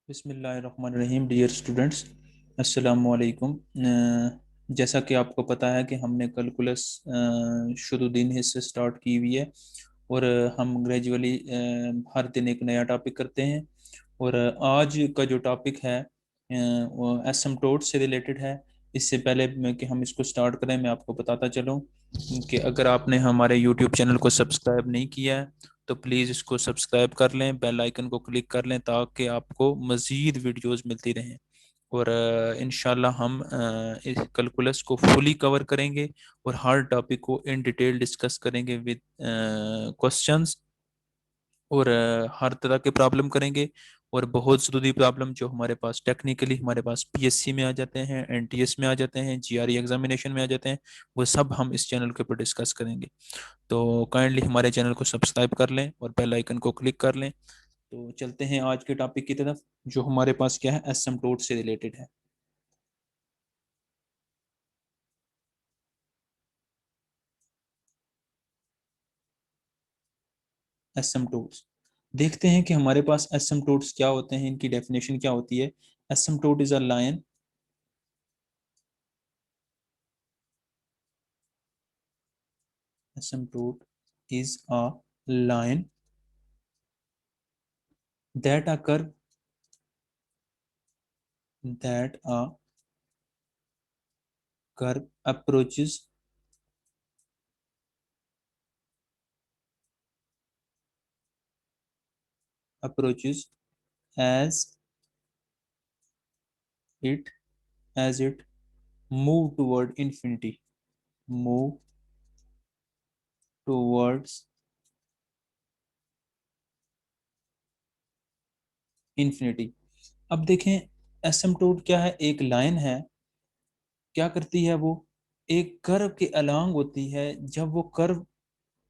बिस्मिल्लाहिर्रहमानिर्रहीम। Dear students, अस्सलाम वालेकुम। जैसा कि आपको पता है कि हमने कैलकुलस शुरुदीन हिस्से स्टार्ट की हुई है और हम ग्रेजुअली हर दिन एक नया टॉपिक करते हैं। और आज का जो टॉपिक है वो एसिम्प्टोट से रिलेटेड है। इससे पहले कि हम इसको स्टार्ट करें, मैं आपको बताता चलूं कि अगर आपने हमारे यूट्यूब चैनल को सब्सक्राइब नहीं किया है तो प्लीज़ इसको सब्सक्राइब कर लें, बेल आइकन को क्लिक कर लें ताकि आपको मज़ीद वीडियोस मिलती रहें। और इंशाल्लाह हम इस कैलकुलस को फुली कवर करेंगे और हर टॉपिक को इन डिटेल डिस्कस करेंगे विद क्वेश्चंस। और हर तरह के प्रॉब्लम करेंगे। और बहुत ज़रूरी प्रॉब्लम जो हमारे पास टेक्निकली हमारे पास पीएससी में आ जाते हैं, एनटीएस में आ जाते हैं, जीआरई एग्जामिनेशन में आ जाते हैं, वो सब हम इस चैनल के ऊपर डिस्कस करेंगे। तो काइंडली हमारे चैनल को सब्सक्राइब कर लें और बेल आइकन को क्लिक कर लें। तो चलते हैं आज के टॉपिक की तरफ, जो हमारे पास क्या है, एसिम्प्टोट से रिलेटेड है। एसिम्प्टोट्स देखते हैं कि हमारे पास एसिम्प्टोट्स क्या होते हैं, इनकी डेफिनेशन क्या होती है। Asymptote is a line asymptote is a line that a curve that a curve approaches as it it move toward infinity, move towards infinity। अब देखें, एसिम्प्टोट क्या है, एक लाइन है। क्या करती है वो, एक कर्व के अलोंग होती है। जब वो कर्व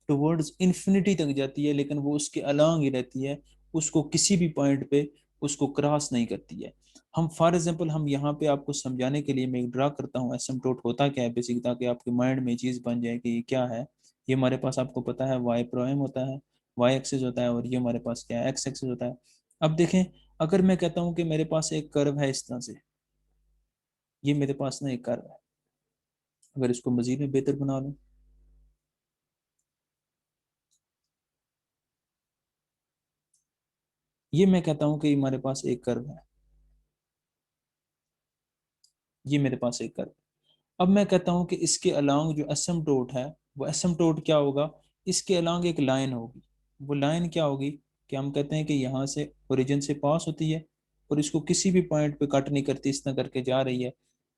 टुवर्ड्स इन्फिनिटी तक जाती है लेकिन वो उसके अलोंग ही रहती है, उसको किसी भी पॉइंट पे उसको क्रॉस नहीं करती है। हम फॉर एग्जांपल, हम यहाँ पे आपको समझाने के लिए मैं एक ड्रा करता हूँ एसिम्प्टोट होता क्या है बेसिक, ताकि आपके माइंड में चीज़ बन जाए कि ये क्या है। ये हमारे पास आपको पता है वाई प्राइम होता है, वाई एक्सिस होता है, और ये हमारे पास क्या है, एक्स एक्सिस होता है। अब देखें, अगर मैं कहता हूँ कि मेरे पास एक कर्व है इस तरह से, ये मेरे पास ना एक कर्व है। अगर इसको मजीद में बेहतर बना लूँ, ये मैं कहता हूँ कि हमारे पास एक कर्व है, ये मेरे पास एक कर्व। अब मैं कहता हूं कि इसके अलोंग जो एसिम्प्टोट है, वो एसिम्प्टोट क्या होगा, इसके अलोंग एक लाइन होगी। वो लाइन क्या होगी, कि हम कहते हैं कि यहाँ से ओरिजिन से पास होती है और इसको किसी भी पॉइंट पे कट नहीं करती, इस तरह करके जा रही है।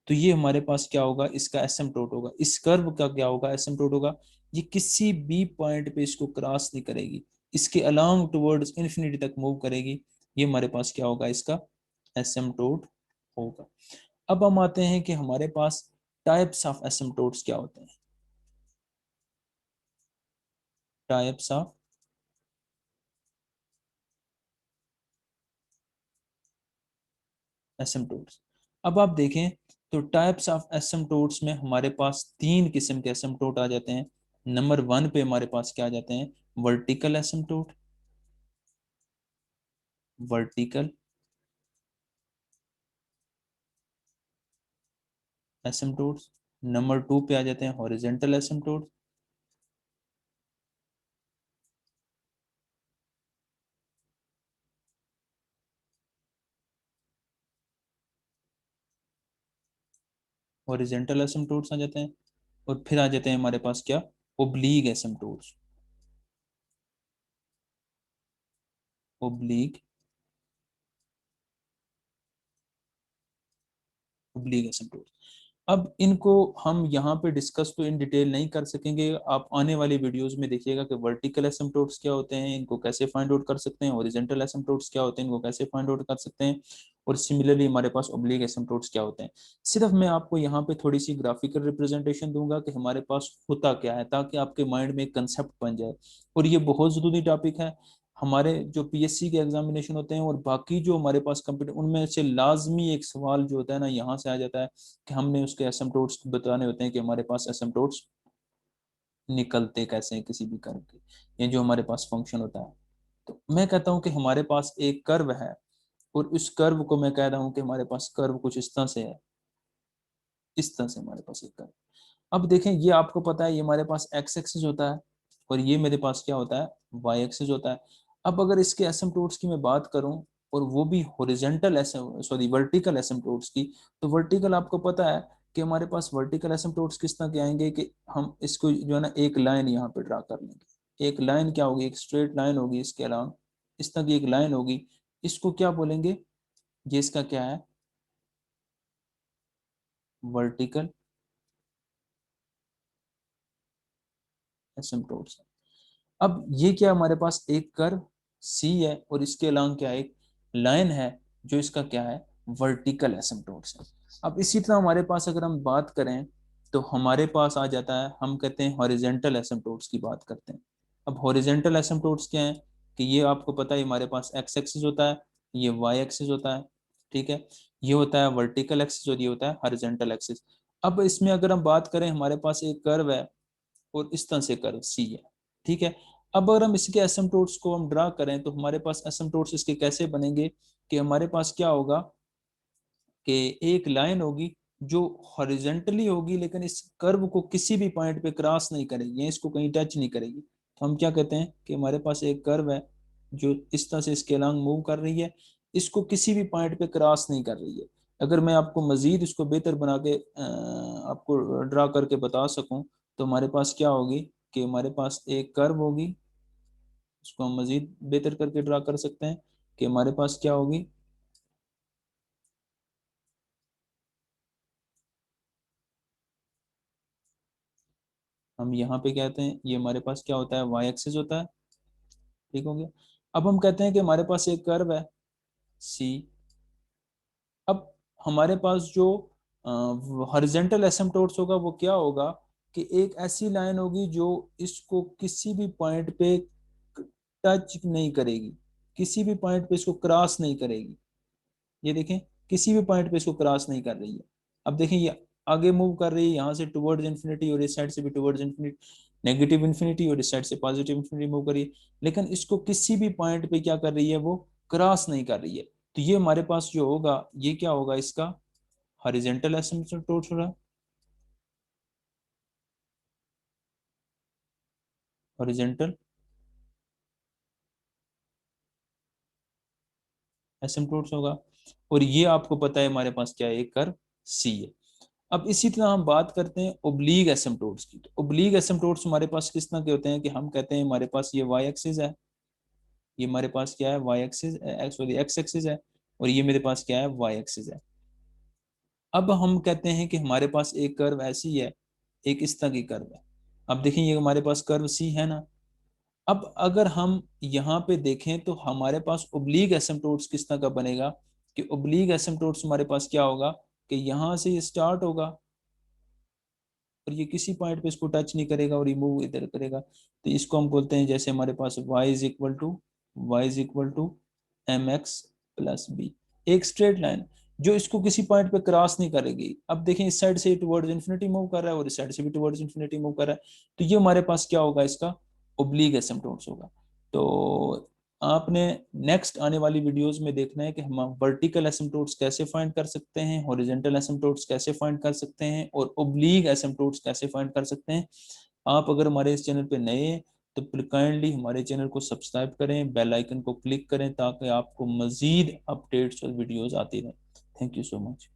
तो ये हमारे पास क्या होगा, इसका एसिम्प्टोट होगा। इस कर्व का क्या होगा, एसिम्प्टोट होगा। ये किसी भी पॉइंट पे इसको क्रॉस नहीं करेगी, इसके अलोंग टुवर्ड्स इंफिनिटी तक मूव करेगी। ये हमारे पास क्या होगा, इसका एसिम्प्टोट होगा। अब हम आते हैं कि हमारे पास टाइप्स ऑफ एसिम्प्टोट्स क्या होते हैं। टाइप्स ऑफ एसिम्प्टोट्स, अब आप देखें तो टाइप्स ऑफ एसिम्प्टोट्स में हमारे पास तीन किस्म के एसिम्प्टोट आ जाते हैं। नंबर वन पे हमारे पास क्या आ जाते हैं, vertical asymptote, vertical asymptotes. Number two पे आ जाते हैं हॉरिजेंटल एसिम्प्टोट, हॉरिजेंटल एसिम्प्टोट्स आ जाते हैं। और फिर आ जाते हैं हमारे पास क्या, oblique asymptotes, oblique oblique asymptote. अब इनको हम यहाँ पे डिस्कस तो इन डिटेल नहीं कर सकेंगे, आप आने वाली वीडियोस में देखिएगा कि वर्टिकल एसिम्प्टोट्स क्या होते हैं, इनको कैसे फाइंड आउट कर सकते हैं, हॉरिजॉन्टल एसिम्प्टोट्स क्या होते हैं, इनको कैसे फाइंड आउट कर सकते हैं, और सिमिलरली हमारे पास ओब्लिक एसिम्प्टोट्स क्या होते हैं। सिर्फ मैं आपको यहाँ पे थोड़ी सी ग्राफिकल रिप्रेजेंटेशन दूंगा कि हमारे पास होता क्या है, ताकि आपके माइंड में एक कंसेप्ट बन जाए। और ये बहुत ज़रूरी टॉपिक है। हमारे जो पीएससी के एग्जामिनेशन होते हैं और बाकी जो हमारे पास कंप्यूटर, उनमें से लाजमी एक सवाल जो होता है ना, यहाँ से आ जाता है कि हमने उसके एसिम्प्टोट्स बताने होते हैं कि हमारे पास एसिम्प्टोट्स निकलते कैसे हैं किसी भी कर्व के, ये जो हमारे पास फंक्शन होता है। तो मैं कहता हूँ कि हमारे पास एक कर्व है, और उस कर्व को मैं कह रहा हूँ कि हमारे पास कर्व कुछ इस तरह से है, इस तरह से हमारे पास एक कर्व। अब देखें, ये आपको पता है ये हमारे पास एक्स एक्सिस होता है और ये मेरे पास क्या होता है, वाई एक्सिस होता है। अब अगर इसके एसिम्पटोट्स की मैं बात करूं और वो भी हॉरिजॉन्टल सॉरी वर्टिकल एसिम्पटोट्स की, तो वर्टिकल आपको पता है कि हमारे पास वर्टिकल एसिम्पटोट्स किस तरह के आएंगे कि हम इसको जो है ना एक लाइन यहाँ पे ड्रा कर लेंगे। एक लाइन क्या होगी, एक स्ट्रेट लाइन होगी इसके अलावा, इस तरह की एक लाइन होगी। इसको क्या बोलेंगे, ये इसका क्या है, वर्टिकल एसिम्पटोट्स। अब ये क्या, हमारे पास एक कर्व सी है और इसके अलावा क्या एक लाइन है जो इसका क्या है, वर्टिकल एसिम्पटोट्स है। अब इसी तरह हमारे पास अगर हम बात करें तो हमारे पास आ जाता है, हम कहते हैं हॉरिजेंटल एसिम्पटोट्स की बात करते हैं। अब हॉरिजेंटल एसिम्पटोट्स क्या है कि ये आपको पता है हमारे पास एक्स एक्सिस होता है, ये वाई एक्सिस होता है, ठीक है, ये होता है वर्टिकल एक्सिस और ये होता है हॉरिजेंटल एक्सिस। अब इसमें अगर हम बात करें, हमारे पास एक कर्व है और इस तरह से कर्व सी है, ठीक है। अब अगर हम इसके एसिम्पटोट्स को हम ड्रा करें तो हमारे पास एसिम्पटोट्स इसके कैसे बनेंगे कि हमारे पास क्या होगा कि एक लाइन होगी जो हॉरिजेंटली होगी लेकिन इस कर्व को किसी भी पॉइंट पे क्रॉस नहीं करेगी या इसको कहीं टच नहीं करेगी। तो हम क्या कहते हैं कि हमारे पास एक कर्व है जो इस तरह से इसके अलॉन्ग मूव कर रही है, इसको किसी भी पॉइंट पे क्रॉस नहीं कर रही है। अगर मैं आपको मजीद इसको बेहतर बना के आपको ड्रा करके बता सकूं तो हमारे पास क्या होगी कि हमारे पास एक कर्व होगी, इसको हम मजीद बेहतर करके ड्रा कर सकते हैं कि हमारे पास क्या होगी, हम यहाँ पे कहते हैं ये हमारे पाई क्या होता है, वाई एक्सिस होता है, ठीक हो गया। अब हम कहते हैं कि हमारे पास एक कर्व है सी। अब हमारे पास जो हॉरिजॉन्टल एसिम्पटोट्स होगा वो क्या होगा कि एक ऐसी लाइन होगी जो इसको किसी भी पॉइंट पे टच नहीं करेगी, किसी भी पॉइंट पे इसको क्रॉस नहीं करेगी। ये देखें, किसी भी पॉइंट पे इसको क्रॉस नहीं कर रही है। अब देखें ये आगे मूव कर रही है यहाँ से टुवर्ड्स इन्फिनिटी और इस साइड से भी टुवर्ड्स इन्फिनिटी, नेगेटिव इन्फिनिटी, और इस साइड से पॉजिटिव इन्फिनिटी मूव कर रही है, लेकिन इसको किसी भी पॉइंट पे क्या कर रही है, वो क्रॉस नहीं कर रही है। तो ये हमारे पास जो होगा ये क्या होगा, इसका हॉरिजॉन्टल एसिम्पटोट होगा, हॉरिजॉन्टल एसिम्पटोट्स होगा। और ये आपको पता है हमारे पास क्या है, एक कर्व सी है। अब इसी तरह हम बात करते हैं ओब्लीग एसिम्पटोट्स की। तो ओब्लीग एसिम्पटोट्स हमारे पास किस तरह के होते हैं कि हम कहते हैं हमारे पास ये वाई एक्सिस है, ये हमारे पास क्या है, y axis, sorry x axis है, और ये मेरे पास क्या है, वाई एक्सिस है। अब हम कहते हैं कि हमारे पास एक कर्व ऐसी है, एक इस तरह की कर्व है। अब देखें ये हमारे पास कर्व सी है ना। अब अगर हम यहाँ पे देखें तो हमारे पास ओब्लीग एसिम्पटोट्स किस तरह का बनेगा कि ओब्लीग एसिम्पटोट्स हमारे पास क्या होगा कि यहाँ से ये स्टार्ट होगा और ये किसी पॉइंट पे इसको टच नहीं करेगा और रिमूव इधर करेगा। तो इसको हम बोलते हैं, जैसे हमारे पास y is equal to m x plus b, एक स्ट्रेट लाइन जो इसको किसी पॉइंट पे क्रॉस नहीं करेगी। अब देखें इस साइड से टुवर्ड्स इन्फिनिटी मूव कर रहा है और इस साइड से भी टुवर्ड्स इन्फिनिटी मूव कर रहा है। तो ये हमारे पास क्या होगा, इसका ओब्लीग एसिम्पटोट्स होगा। तो आपने नेक्स्ट आने वाली वीडियोस में देखना है कि हम वर्टिकल एसिम्पटोट्स कैसे फाइंड कर सकते हैं, हॉरिजॉन्टल एसिम्पटोट्स कैसे फाइंड कर सकते हैं, और ओब्लीग एसिम्पटोट्स कैसे फाइंड कर सकते हैं। आप अगर हमारे इस चैनल पे नए हैं तो काइंडली हमारे चैनल को सब्सक्राइब करें, बेल आइकन को क्लिक करें ताकि आपको मजीद अपडेट्स और वीडियोस आती रहें। Thank you so much.